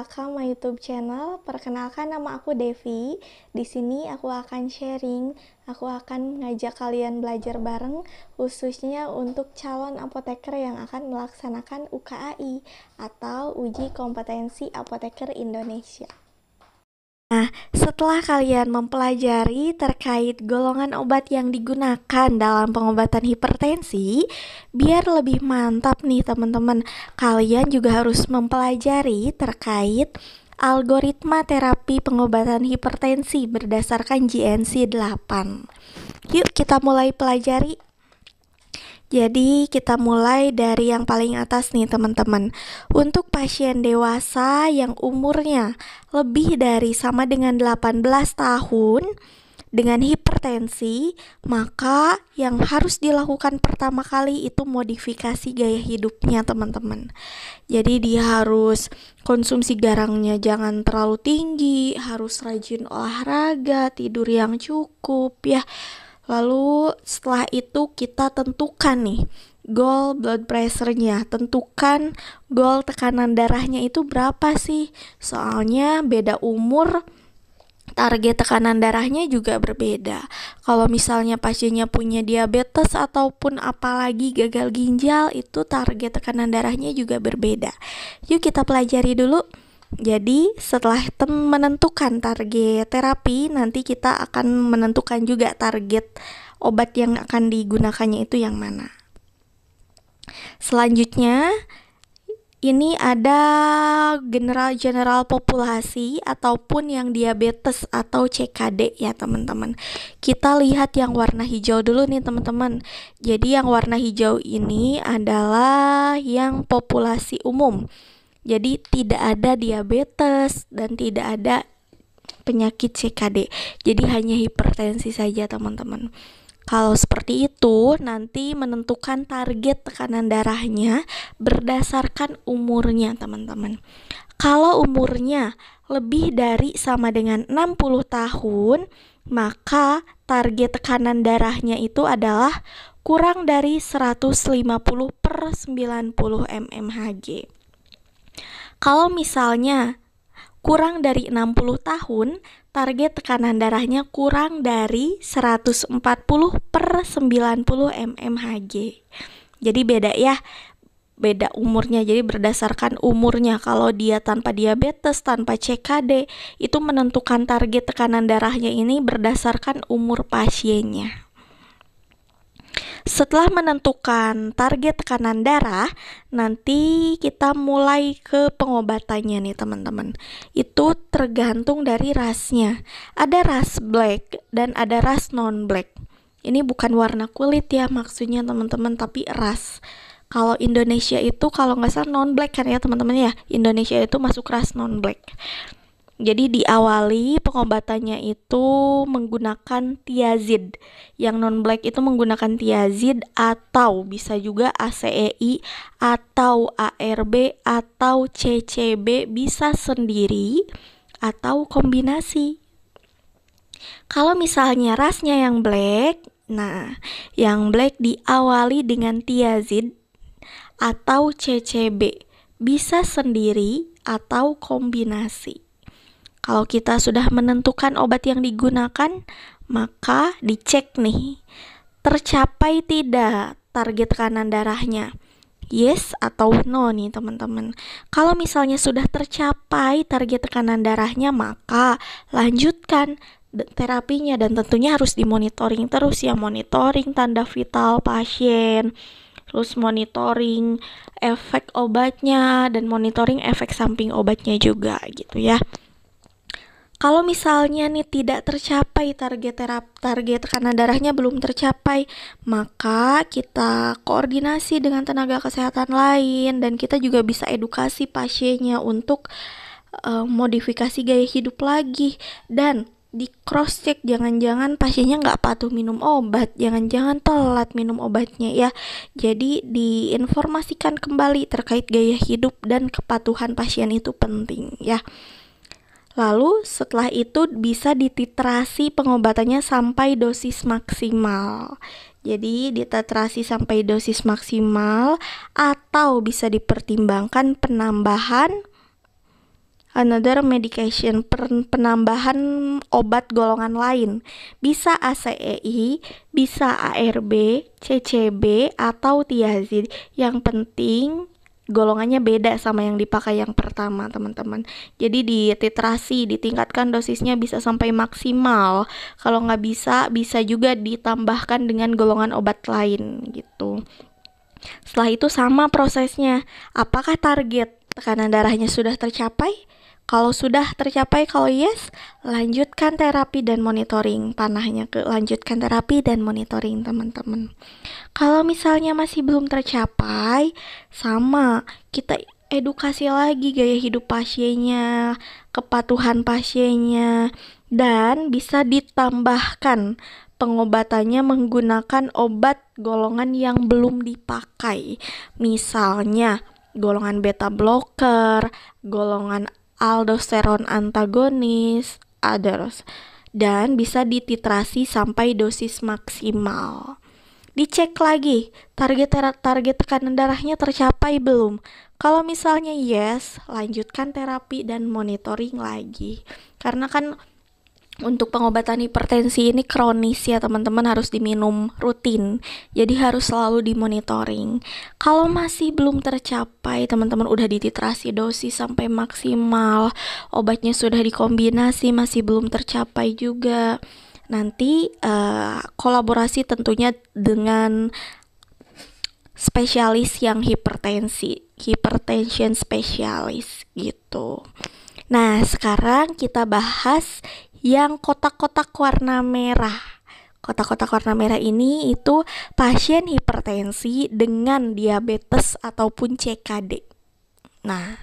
welcome my YouTube channel. Perkenalkan, nama aku Devi. Di sini aku akan sharing, aku akan ngajak kalian belajar bareng, khususnya untuk calon apoteker yang akan melaksanakan UKAI atau Uji Kompetensi Apoteker Indonesia. Nah, setelah kalian mempelajari terkait golongan obat yang digunakan dalam pengobatan hipertensi, biar lebih mantap nih teman-teman, kalian juga harus mempelajari terkait algoritma terapi pengobatan hipertensi berdasarkan GNC 8. Yuk kita mulai pelajari. Jadi kita mulai dari yang paling atas nih teman-teman. Untuk pasien dewasa yang umurnya lebih dari sama dengan 18 tahun dengan hipertensi, maka yang harus dilakukan pertama kali itu modifikasi gaya hidupnya teman-teman. Jadi dia harus konsumsi garamnya jangan terlalu tinggi, harus rajin olahraga, tidur yang cukup ya. Lalu setelah itu kita tentukan nih goal blood pressure-nya, tentukan goal tekanan darahnya itu berapa sih. Soalnya beda umur, target tekanan darahnya juga berbeda. Kalau misalnya pasiennya punya diabetes ataupun apalagi gagal ginjal, itu target tekanan darahnya juga berbeda. Yuk kita pelajari dulu. Jadi setelah menentukan target terapi, nanti kita akan menentukan juga target obat yang akan digunakannya itu yang mana. Selanjutnya ini ada general populasi ataupun yang diabetes atau CKD ya teman-teman. Kita lihat yang warna hijau dulu nih teman-teman. Jadi yang warna hijau ini adalah yang populasi umum. Jadi tidak ada diabetes dan tidak ada penyakit CKD. Jadi hanya hipertensi saja teman-teman. Kalau seperti itu, nanti menentukan target tekanan darahnya berdasarkan umurnya teman-teman. Kalau umurnya lebih dari sama dengan 60 tahun, maka target tekanan darahnya itu adalah kurang dari 150/90 mmHg. Kalau misalnya kurang dari 60 tahun, target tekanan darahnya kurang dari 140/90 mmHg. Jadi beda ya, beda umurnya. Jadi berdasarkan umurnya, kalau dia tanpa diabetes, tanpa CKD, itu menentukan target tekanan darahnya ini berdasarkan umur pasiennya. Setelah menentukan target tekanan darah, nanti kita mulai ke pengobatannya nih teman-teman. Itu tergantung dari rasnya. Ada ras black dan ada ras non-black. Ini bukan warna kulit ya maksudnya teman-teman, tapi ras. Kalau Indonesia itu kalau nggak salah non-black kan ya teman-teman ya. Indonesia itu masuk ras non-black. Jadi diawali pengobatannya itu menggunakan thiazid. Yang non-black itu menggunakan thiazid atau bisa juga ACEI atau ARB atau CCB, bisa sendiri atau kombinasi. Kalau misalnya rasnya yang black, nah yang black diawali dengan thiazid atau CCB, bisa sendiri atau kombinasi. Kalau kita sudah menentukan obat yang digunakan, maka dicek nih, tercapai tidak target tekanan darahnya? Yes atau no nih teman-teman. Kalau misalnya sudah tercapai target tekanan darahnya, maka lanjutkan terapinya dan tentunya harus dimonitoring terus ya, monitoring tanda vital pasien, terus monitoring efek obatnya dan monitoring efek samping obatnya juga gitu ya. Kalau misalnya nih tidak tercapai target tekanan darahnya belum tercapai, maka kita koordinasi dengan tenaga kesehatan lain dan kita juga bisa edukasi pasiennya untuk modifikasi gaya hidup lagi, dan di cross check, jangan-jangan pasiennya nggak patuh minum obat, jangan-jangan telat minum obatnya ya. Jadi diinformasikan kembali terkait gaya hidup dan kepatuhan pasien itu penting ya. Lalu setelah itu bisa dititrasi pengobatannya sampai dosis maksimal. Jadi dititrasi sampai dosis maksimal atau bisa dipertimbangkan penambahan another medication, penambahan obat golongan lain. Bisa ACEI, bisa ARB, CCB, atau tiazid. Yang penting golongannya beda sama yang dipakai yang pertama, teman-teman. Jadi dititrasi, ditingkatkan dosisnya bisa sampai maksimal. Kalau nggak bisa, bisa juga ditambahkan dengan golongan obat lain gitu. Setelah itu sama prosesnya. Apakah target tekanan darahnya sudah tercapai? Kalau sudah tercapai, kalau yes, lanjutkan terapi dan monitoring. Panahnya ke lanjutkan terapi dan monitoring, teman-teman. Kalau misalnya masih belum tercapai, sama, kita edukasi lagi gaya hidup pasiennya, kepatuhan pasiennya, dan bisa ditambahkan pengobatannya menggunakan obat golongan yang belum dipakai. Misalnya, golongan beta blocker, golongan aldosteron antagonis, others. Dan bisa dititrasi sampai dosis maksimal. Dicek lagi, target tekanan darahnya tercapai belum? Kalau misalnya yes, lanjutkan terapi dan monitoring lagi. Karena kan untuk pengobatan hipertensi ini kronis ya teman-teman, harus diminum rutin. Jadi harus selalu dimonitoring. Kalau masih belum tercapai, teman-teman udah dititrasi dosis sampai maksimal, obatnya sudah dikombinasi masih belum tercapai juga. Nanti kolaborasi tentunya dengan spesialis yang hypertension spesialis gitu. Nah, sekarang kita bahas yang kotak-kotak warna merah. Kotak-kotak warna merah ini itu pasien hipertensi dengan diabetes ataupun CKD. Nah,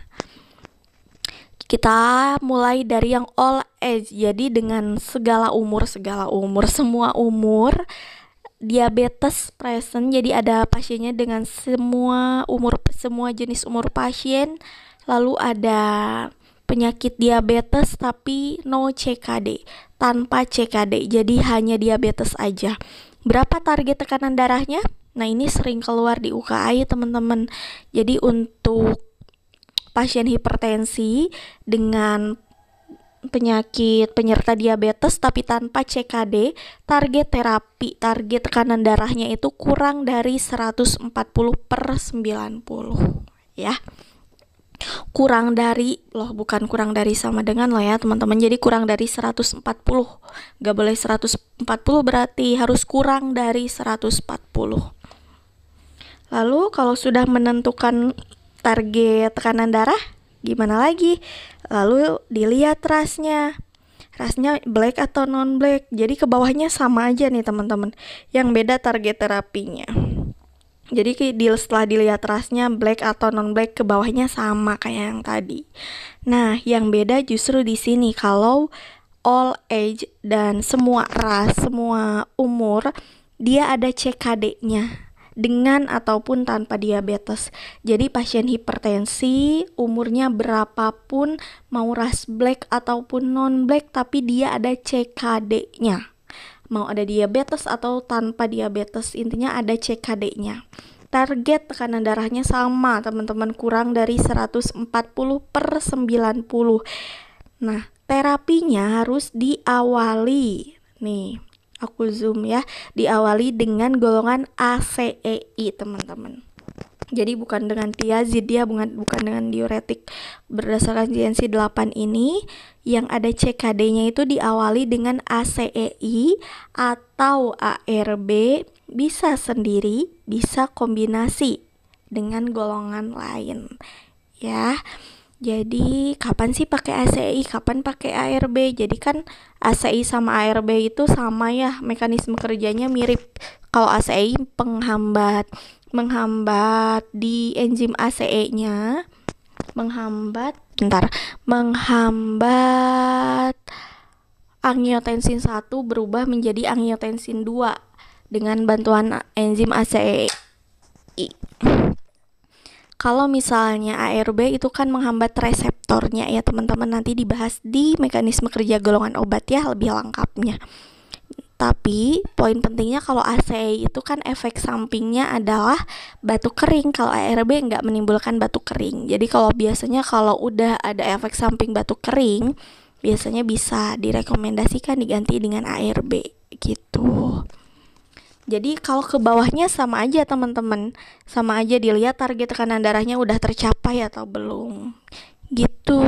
kita mulai dari yang all age. Jadi dengan segala umur, semua umur diabetes present. Jadi ada pasiennya dengan semua umur, semua jenis umur pasien. Lalu ada penyakit diabetes tapi no CKD, tanpa CKD, jadi hanya diabetes aja. Berapa target tekanan darahnya? Nah, ini sering keluar di UKI teman-teman. Jadi untuk pasien hipertensi dengan penyakit penyerta diabetes tapi tanpa CKD, target terapi, target tekanan darahnya itu kurang dari 140/90 ya. Kurang dari bukan kurang dari sama dengan ya teman-teman. Jadi kurang dari 140. Gak boleh 140, berarti harus kurang dari 140. Lalu kalau sudah menentukan target tekanan darah, gimana lagi? Lalu dilihat rasnya black atau non black. Jadi ke bawahnya sama aja nih teman-teman. Yang beda target terapinya. Jadi setelah dilihat rasnya black atau non black, ke bawahnya sama kayak yang tadi. Nah, yang beda justru di sini. Kalau all age dan semua ras, semua umur, dia ada CKD-nya dengan ataupun tanpa diabetes. Jadi pasien hipertensi umurnya berapapun, mau ras black ataupun non black, tapi dia ada CKD-nya. Mau ada diabetes atau tanpa diabetes, intinya ada CKD-nya. Target tekanan darahnya sama teman-teman, kurang dari 140/90. Nah, terapinya harus diawali, nih aku zoom ya, diawali dengan golongan ACEI teman-teman. Jadi bukan dengan tiazid ya, bukan dengan diuretik. Berdasarkan JNC 8 ini, yang ada CKD-nya itu diawali dengan ACEI atau ARB, bisa sendiri, bisa kombinasi dengan golongan lain. Ya. Jadi kapan sih pakai ACEI, kapan pakai ARB? Jadi kan ACEI sama ARB itu sama ya, mekanisme kerjanya mirip. Kalau ACEI menghambat di enzim ACE-nya, menghambat angiotensin 1 berubah menjadi angiotensin 2 dengan bantuan enzim ACEI. Kalau misalnya ARB itu kan menghambat reseptornya ya teman-teman, nanti dibahas di mekanisme kerja golongan obat ya lebih lengkapnya. Tapi poin pentingnya kalau ACI itu kan efek sampingnya adalah batuk kering. Kalau ARB nggak menimbulkan batuk kering. Jadi kalau udah ada efek samping batuk kering, biasanya bisa direkomendasikan diganti dengan ARB gitu. Jadi kalau ke bawahnya sama aja teman-teman, sama aja dilihat target tekanan darahnya udah tercapai atau belum gitu.